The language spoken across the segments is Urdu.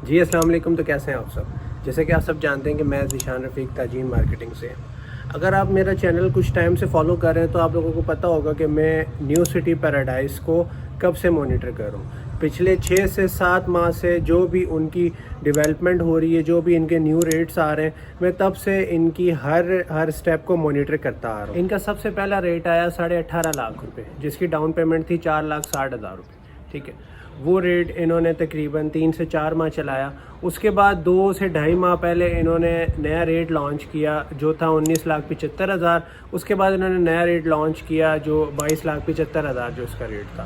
جی السلام علیکم. تو کیسے ہیں آپ سب؟ جیسے کہ آپ سب جانتے ہیں کہ میں ذیشان رفیق تاجین مارکیٹنگ سے. اگر آپ میرا چینل کچھ ٹائم سے فالو کر رہے ہیں تو آپ لوگوں کو پتہ ہوگا کہ میں نیو سٹی پیراڈائز کو کب سے مانیٹر کر رہا ہوں. پچھلے 6 سے 7 ماہ سے جو بھی ان کی ڈیولپمنٹ ہو رہی ہے، جو بھی ان کے نیو ریٹس آ رہے ہیں، میں تب سے ان کی ہر سٹیپ کو مانیٹر کرتا آ رہا ہوں. ان کا سب سے پہلا ریٹ آیا 18.5 لاکھ روپے، جس کی ڈاؤن پیمنٹ تھی 4,60,000 روپے. ٹھیک ہے، وہ ریٹ انہوں نے تقریباً 3 سے 4 ماہ چلایا. اس کے بعد 2 سے 2.5 ماہ پہلے انہوں نے نیا ریٹ لانچ کیا جو تھا 19,75,000. اس کے بعد انہوں نے نیا ریٹ لانچ کیا جو 22,75,000 جو اس کا ریٹ تھا.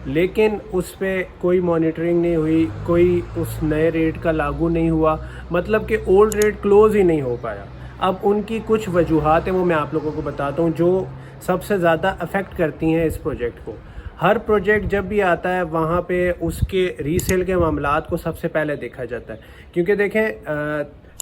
لیکن اس پہ کوئی مانیٹرنگ نہیں ہوئی، کوئی اس نئے ریٹ کا لاگو نہیں ہوا، مطلب کہ اولڈ ریٹ کلوز ہی نہیں ہو پایا. اب ان کی کچھ وجوہات ہیں، وہ میں آپ لوگوں کو بتاتا ہوں جو سب سے زیادہ افیکٹ کرتی ہیں اس پروجیکٹ کو. ہر پروجیکٹ جب بھی آتا ہے وہاں پہ اس کے ریسیل کے معاملات کو سب سے پہلے دیکھا جاتا ہے، کیونکہ دیکھیں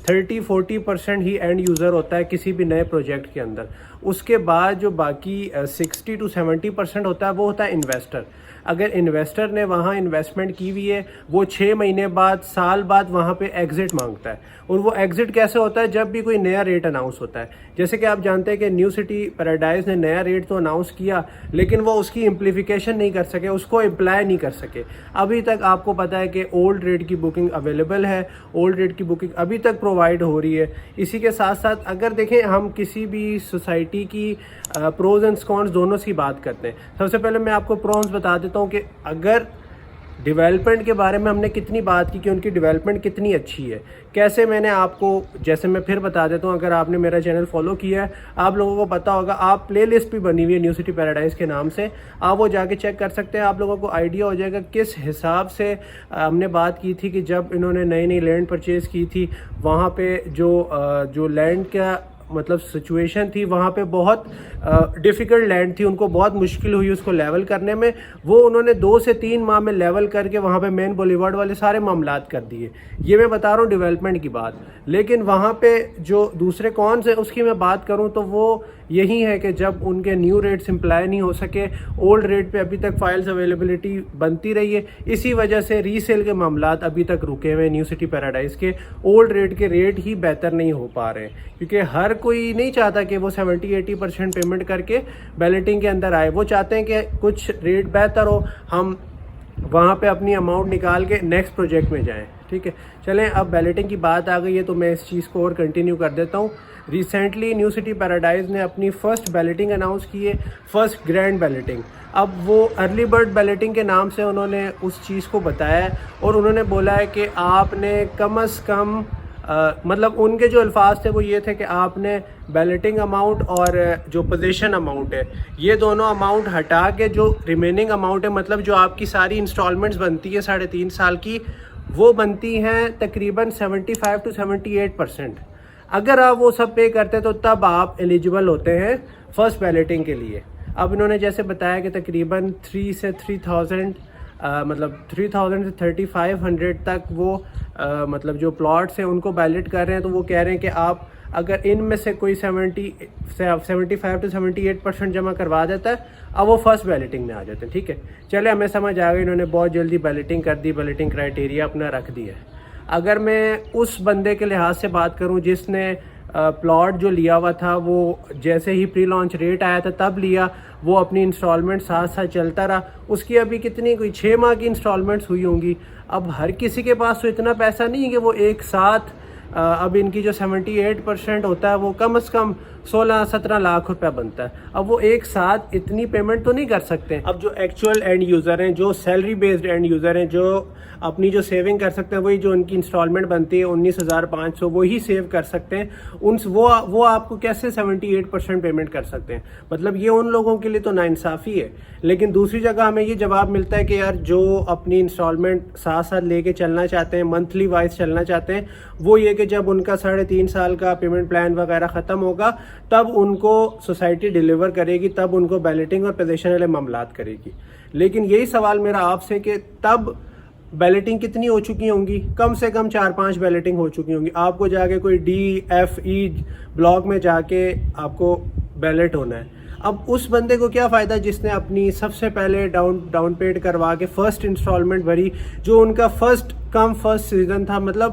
30-40% ہی اینڈ یوزر ہوتا ہے کسی بھی نئے پروجیکٹ کے اندر. اس کے بعد جو باقی 60-70% ہوتا ہے وہ ہوتا ہے انویسٹر. اگر انویسٹر نے وہاں انویسٹمنٹ کی ہوئی ہے، وہ 6 مہینے بعد، سال بعد وہاں پہ ایگزٹ مانگتا ہے. اور وہ ایگزٹ کیسے ہوتا ہے؟ جب بھی کوئی نیا ریٹ اناؤنس ہوتا ہے. جیسے کہ آپ جانتے ہیں کہ نیو سٹی پیراڈائز نے نیا ریٹ تو اناؤنس کیا، لیکن وہ اس کی امپلیفیکیشن نہیں کر سکے، اس کو امپلائی نہیں کر سکے. ابھی تک آپ کو پتہ ہے کہ اولڈ ریٹ کی بکنگ اویلیبل ہے، اولڈ ریٹ کی بکنگ ابھی تک پرووائڈ ہو رہی ہے. اسی کے ساتھ ساتھ اگر دیکھیں ہم کسی بھی سوسائٹی کی پروز اینڈ کونس دونوں کی بات کرتے ہیں. سب سے پہلے میں آپ کو پروز بتا دیتا ہوں کہ اگر ڈیولپمنٹ کے بارے میں ہم نے کتنی بات کی کہ ان کی ڈیولپمنٹ کتنی اچھی ہے، کیسے میں نے آپ کو، جیسے میں پھر بتا دیتا ہوں، اگر آپ نے میرا چینل فالو کیا ہے آپ لوگوں کو پتہ ہوگا، آپ پلے لسٹ بھی بنی ہوئی ہے نیو سٹی پیراڈائز کے نام سے، آپ وہ جا کے چیک کر سکتے ہیں. آپ لوگوں کو آئیڈیا ہو جائے گا کس حساب سے ہم نے بات کی تھی کہ جب انہوں نے نئی لینڈ پرچیز کی تھی وہاں پہ جو لینڈ کا مطلب سچویشن تھی، وہاں پہ بہت ڈیفیکلٹ لینڈ تھی، ان کو بہت مشکل ہوئی اس کو لیول کرنے میں. وہ انہوں نے 2 سے 3 ماہ میں لیول کر کے وہاں پہ مین بولیوارڈ والے سارے معاملات کر دیے. یہ میں بتا رہا ہوں ڈیولپمنٹ کی بات. لیکن وہاں پہ جو دوسرے کونس ہیں اس کی میں بات کروں تو وہ یہی ہے کہ جب ان کے نیو ریٹ سمپلائی نہیں ہو سکے، اولڈ ریٹ پہ ابھی تک فائلز اویلیبلٹی بنتی رہی ہے. اسی وجہ سے ریسیل کے معاملات ابھی تک رکے ہوئے نیو سٹی پیراڈائز کے. اولڈ ریٹ کے ریٹ ہی بہتر نہیں ہو پا رہے ہیں، کیونکہ ہر کوئی نہیں چاہتا کہ وہ 70-80% پیمنٹ کر کے بیلٹنگ کے اندر آئے. وہ چاہتے ہیں کہ کچھ ریٹ بہتر ہو، ہم وہاں پہ اپنی اماؤنٹ نکال کے نیکسٹ پروجیکٹ میں جائیں. ٹھیک ہے، چلیں اب بیلٹنگ کی بات آ گئی ہے تو میں اس چیز کو اور کنٹینیو کر دیتا ہوں. ریسنٹلی نیو سٹی پیراڈائز نے اپنی فرسٹ بیلٹنگ اناؤنس کی ہے، فرسٹ گرینڈ بیلٹنگ. اب وہ ارلی برڈ بیلٹنگ کے نام سے انہوں نے اس چیز کو بتایا ہے، اور انہوں نے بولا ہے کہ آپ نے کم از کم مطلب ان کے جو الفاظ تھے وہ یہ تھے کہ آپ نے بیلٹنگ اماؤنٹ اور جو پوزیشن اماؤنٹ ہے یہ دونوں اماؤنٹ ہٹا کے جو ریمیننگ اماؤنٹ ہے، مطلب جو آپ کی ساری انسٹالمنٹس بنتی ہے 3.5 سال کی، وہ بنتی ہیں تقریباً 75-78%. اگر آپ وہ سب پے کرتے تو تب آپ ایلیجیبل ہوتے ہیں فرسٹ بیلٹنگ کے لیے. اب انہوں نے جیسے بتایا کہ تقریباً 3 سے 3,000 مطلب 3,000 سے 3,500 تک وہ مطلب جو پلاٹس ہیں ان کو بیلٹ کر رہے ہیں. تو وہ کہہ رہے ہیں کہ آپ اگر ان میں سے کوئی 75-78% جمع کروا دیتا ہے، اب وہ فرسٹ بیلٹنگ میں آ جاتے ہیں. ٹھیک ہے، چلے ہمیں سمجھ آ گئی، انہوں نے بہت جلدی بیلٹنگ کر دی، بیلٹنگ کرائٹیریا اپنا رکھ دیا ہے. اگر میں اس بندے کے لحاظ سے بات کروں جس نے پلاٹ جو لیا ہوا تھا وہ جیسے ہی پری لانچ ریٹ آیا تھا تب لیا، وہ اپنی انسٹالمنٹ ساتھ ساتھ چلتا رہا، اس کی ابھی کتنی کوئی 6 ماہ کی انسٹالمنٹس ہوئی ہوں گی. اب ہر کسی کے پاس تو اتنا پیسہ نہیں ہے کہ وہ ایک ساتھ اب ان کی جو 78% ہوتا ہے وہ کم از کم 16-17 لاکھ روپے بنتا ہے. اب وہ ایک ساتھ اتنی پیمنٹ تو نہیں کر سکتے. اب جو ایکچوئل اینڈ یوزر ہیں، جو سیلری بیسڈ اینڈ یوزر ہیں، جو اپنی جو سیونگ کر سکتے ہیں، وہی جو ان کی انسٹالمنٹ بنتی ہے 19,500 وہی سیو کر سکتے ہیں. وہ آپ کو کیسے 78% پیمنٹ کر سکتے ہیں؟ مطلب یہ ان لوگوں کے لیے تو ناانصافی ہے. لیکن دوسری جگہ ہمیں یہ جواب ملتا ہے کہ یار جو اپنی انسٹالمنٹ ساتھ ساتھ لے کے چلنا چاہتے ہیں، منتھلی وائز چلنا چاہتے ہیں، وہ یہ کہ جب ان کا 3.5 سال کا پیمنٹ پلان وغیرہ ختم ہوگا تب ان کو سوسائٹی ڈیلیور کرے گی، تب ان کو بیلٹنگ اور پوزیشن والے معاملات کرے گی. لیکن یہی سوال میرا آپ سے کہ تب بیلٹنگ کتنی ہو چکی ہوں گی؟ کم سے کم 4-5 بیلٹنگ ہو چکی ہوں گی. آپ کو جا کے کوئی DFE بلاک میں جا کے آپ کو بیلٹ ہونا ہے. اب اس بندے کو کیا فائدہ جس نے اپنی سب سے پہلے ڈاؤن پیڈ کروا کے فرسٹ انسٹالمنٹ بھری, جو ان کا فرسٹ سیزن تھا, مطلب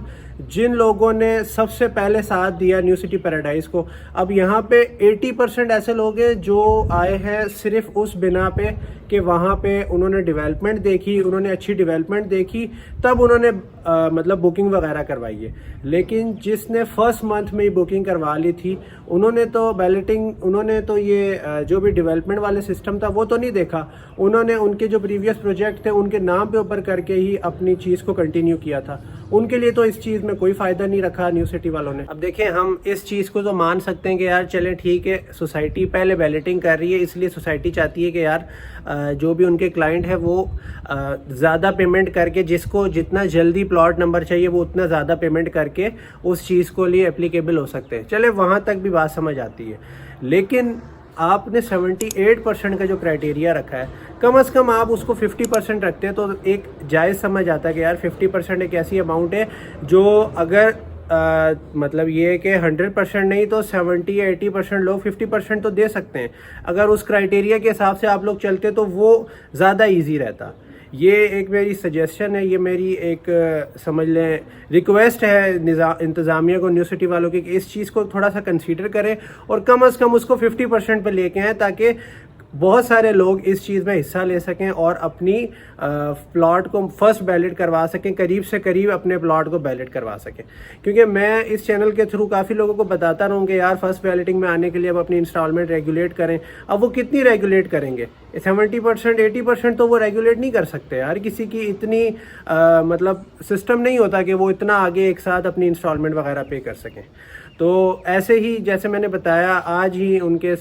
جن لوگوں نے سب سے پہلے ساتھ دیا نیو سٹی پیراڈائز کو. اب یہاں پہ 80% ایسے لوگ ہیں جو آئے ہیں صرف اس بنا پہ کہ وہاں پہ انہوں نے ڈیولپمنٹ دیکھی, انہوں نے اچھی ڈیولپمنٹ دیکھی, تب انہوں نے مطلب بکنگ وغیرہ کروائی ہے. لیکن جس نے فرسٹ منتھ میں ہی بکنگ کروا لی تھی, انہوں نے تو یہ جو بھی ڈیولپمنٹ والے سسٹم تھا وہ تو نہیں دیکھا. انہوں نے ان کے جو پریویس پروجیکٹ تھے ان کے نام پہ اوپر کر کے ہی اپنی چیز کو کنٹینیو کیا تھا. ان کے لیے تو اس چیز میں کوئی فائدہ نہیں رکھا نیو سٹی والوں نے. اب دیکھیں, ہم اس چیز کو تو مان سکتے ہیں کہ یار چلیں ٹھیک ہے, سوسائٹی پہلے بیلٹنگ کر رہی ہے, اس لیے سوسائٹی چاہتی ہے کہ یار جو بھی ان کے کلائنٹ ہے وہ زیادہ پیمنٹ کر کے, جس کو جتنا جلدی پلاٹ نمبر چاہیے وہ اتنا زیادہ پیمنٹ کر کے اس چیز کو لیے اپلیکیبل ہو سکتے ہیں. چلے وہاں تک بھی بات سمجھ آتی ہے. لیکن آپ نے 78% کا جو کرائٹیریا رکھا ہے, کم از کم آپ اس کو 50% رکھتے ہیں تو ایک جائز سمجھ آتا ہے کہ یار 50% ایک ایسی اماؤنٹ ہے جو اگر مطلب یہ کہ 100% نہیں تو 70 یا 80% لوگ 50% تو دے سکتے ہیں. اگر اس کرائٹیریا کے حساب سے آپ لوگ چلتے تو وہ زیادہ ایزی رہتا. یہ ایک میری سجیشن ہے, یہ میری ایک سمجھ لیں ریکویسٹ ہے انتظامیہ کو, نیو سٹی والوں کی, کہ اس چیز کو تھوڑا سا کنسیڈر کریں اور کم از کم اس کو 50% پہ لے کے آئیں تاکہ بہت سارے لوگ اس چیز میں حصہ لے سکیں اور اپنی پلاٹ کو فرسٹ بیلٹ کروا سکیں, قریب سے قریب اپنے پلاٹ کو بیلٹ کروا سکیں. کیونکہ میں اس چینل کے تھرو کافی لوگوں کو بتاتا رہوں کہ یار فرسٹ بیلٹنگ میں آنے کے لیے اب اپنی انسٹالمنٹ ریگولیٹ کریں. اب وہ کتنی ریگولیٹ کریں گے؟ 70% 80% تو وہ ریگولیٹ نہیں کر سکتے. ہر کسی کی اتنی مطلب سسٹم نہیں ہوتا کہ وہ اتنا آگے ایک ساتھ اپنی انسٹالمنٹ وغیرہ پے کر سکیں. تو ایسے ہی جیسے میں نے بتایا, آج ہی ان کے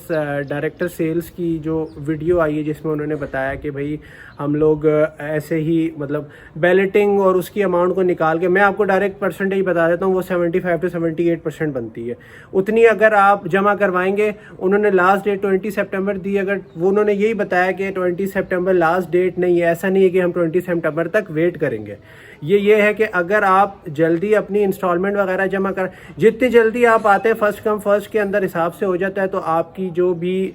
ڈائریکٹر سیلز کی جو ویڈیو آئی ہے جس میں انہوں نے بتایا کہ بھائی ہم لوگ ایسے ہی مطلب بیلٹنگ اور اس کی اماؤنٹ کو نکال کے, میں آپ کو ڈائریکٹ پرسنٹیج بتا دیتا ہوں, وہ 75 سے 78% بنتی ہے. اتنی اگر آپ جمع کروائیں گے, انہوں نے لاسٹ ڈیٹ 20 سپٹمبر دی, اگر وہ انہوں نے یہی بتایا کہ 20 سپٹمبر لاسٹ ڈیٹ نہیں ہے, ایسا نہیں ہے کہ ہم 20 سپٹمبر تک ویٹ کریں گے. یہ ہے کہ اگر آپ جلدی اپنی انسٹالمنٹ وغیرہ جمع کر, جتنی جلدی آپ آتے ہیں فرسٹ کم فرسٹ کے اندر حساب سے ہو جاتا ہے, تو آپ کی جو بھی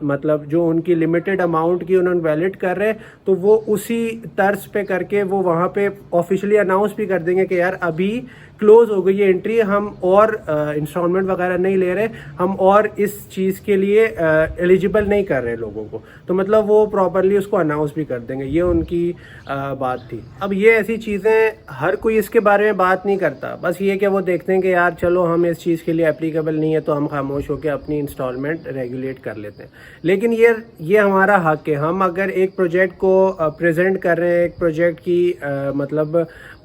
مطلب جو ان کی لمیٹڈ اماؤنٹ کی انہوں نے ویلڈ کر رہے تو وہ اسی طرز پہ کر کے وہ وہاں پہ آفیشلی اناؤنس بھی کر دیں گے کہ یار ابھی کلوز ہو گئی ہے انٹری, ہم اور انسٹالمنٹ وغیرہ نہیں لے رہے, ہم اور اس چیز کے لیے ایلیجیبل نہیں کر رہے لوگوں کو. تو مطلب وہ پراپرلی اس کو اناؤنس بھی کر دیں گے. یہ ان کی بات تھی. اب یہ ایسی چیزیں ہر کوئی اس کے بارے میں بات نہیں کرتا, بس یہ کہ وہ دیکھتے ہیں کہ یار چلو ہم اس چیز کے لیے اپلیکیبل نہیں ہے تو ہم خاموش ہو کے اپنی انسٹالمنٹ ریگولیٹ کر لیتے ہیں. لیکن یہ ہمارا حق ہے. ہم اگر ایک پروجیکٹ کو پریزنٹ کر رہے ہیں, ایک پروجیکٹ کی مطلب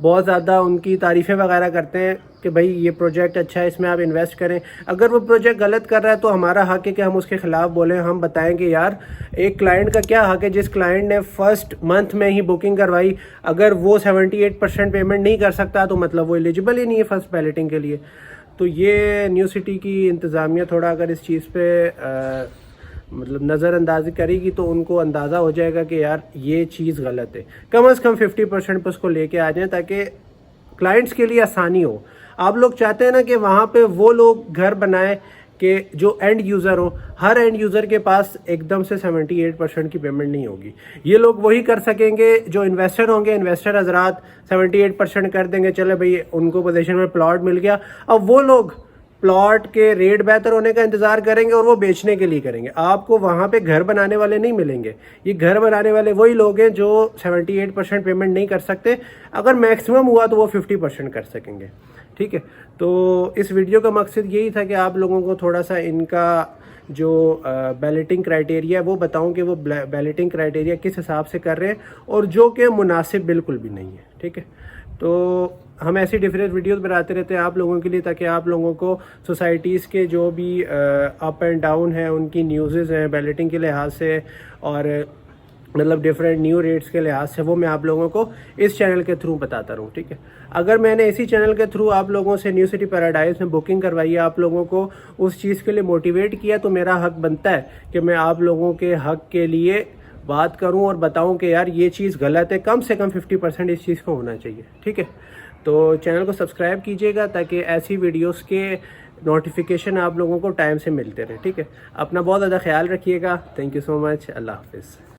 بہت زیادہ ان کی تعریفیں وغیرہ کرتے ہیں کہ بھائی یہ پروجیکٹ اچھا ہے, اس میں آپ انویسٹ کریں. اگر وہ پروجیکٹ غلط کر رہا ہے تو ہمارا حق ہے کہ ہم اس کے خلاف بولیں, ہم بتائیں کہ یار ایک کلائنٹ کا کیا حق ہے جس کلائنٹ نے فرسٹ منتھ میں ہی بکنگ کروائی, اگر وہ 78% پیمنٹ نہیں کر سکتا تو مطلب وہ ایلیجیبل ہی نہیں ہے فرسٹ بیلٹنگ کے لیے. تو یہ نیو سٹی کی انتظامیہ تھوڑا اگر اس چیز پہ مطلب نظر اندازی کرے گی تو ان کو اندازہ ہو جائے گا کہ یار یہ چیز غلط ہے. کم از کم 50% پہ اس کو لے کے آ جائیں تاکہ کلائنٹس کے لیے آسانی ہو. آپ لوگ چاہتے ہیں نا کہ وہاں پہ وہ لوگ گھر بنائیں کہ جو and user who, Hare and user کے پاس ایک دم سے 78% کی پیمنٹ نہیں ہوگی. یہ لوگ وہی کر سکیں گے جو انویسٹر ہوں گے. انویسٹر حضرات 78% کر دیں گے, چلے بھائی ان کو پوزیشن میں پلاٹ مل گیا. اب وہ لوگ پلاٹ کے ریٹ بہتر ہونے کا انتظار کریں گے اور وہ بیچنے کے لیے کریں گے. آپ کو وہاں پہ گھر بنانے والے نہیں ملیں گے. یہ گھر بنانے والے وہی لوگ ہیں جو 78% پیمنٹ نہیں کر سکتے. اگر میکسیمم ہوا تو وہ 50% کر سکیں گے. ٹھیک ہے, تو اس ویڈیو کا مقصد یہی تھا کہ آپ لوگوں کو تھوڑا سا ان کا جو بیلٹنگ کرائٹیریا ہے وہ بتاؤں کہ وہ بیلٹنگ کرائٹیریا کس حساب سے کر رہے ہیں اور جو کہ مناسب بالکل بھی نہیں ہے. ٹھیک ہے, تو ہم ایسی ڈیفرنٹ ویڈیوز بناتے رہتے ہیں آپ لوگوں کے لیے تاکہ آپ لوگوں کو سوسائٹیز کے جو بھی اپ اینڈ ڈاؤن ہیں ان کی نیوزز ہیں بیلٹنگ کے لحاظ سے اور مطلب ڈیفرنٹ نیو ریٹس کے لحاظ سے وہ میں آپ لوگوں کو اس چینل کے تھرو بتاتا رہوں. ٹھیک ہے, اگر میں نے اسی چینل کے تھرو آپ لوگوں سے نیو سٹی پیراڈائز میں بکنگ کروائی ہے, آپ لوگوں کو اس چیز کے لیے موٹیویٹ کیا, تو میرا حق بنتا ہے کہ میں آپ لوگوں کے حق کے لیے بات کروں اور بتاؤں کہ یار یہ چیز غلط ہے. کم سے کم 50% اس چیز کو ہونا چاہیے. ٹھیک ہے, تو چینل کو سبسکرائب کیجیے گا تاکہ ایسی ویڈیوز کے نوٹیفیکیشن آپ لوگوں کو ٹائم سے ملتے رہے. ٹھیک ہے, اپنا بہت زیادہ خیال رکھیے گا. تھینک یو سو مچ. اللہ حافظ.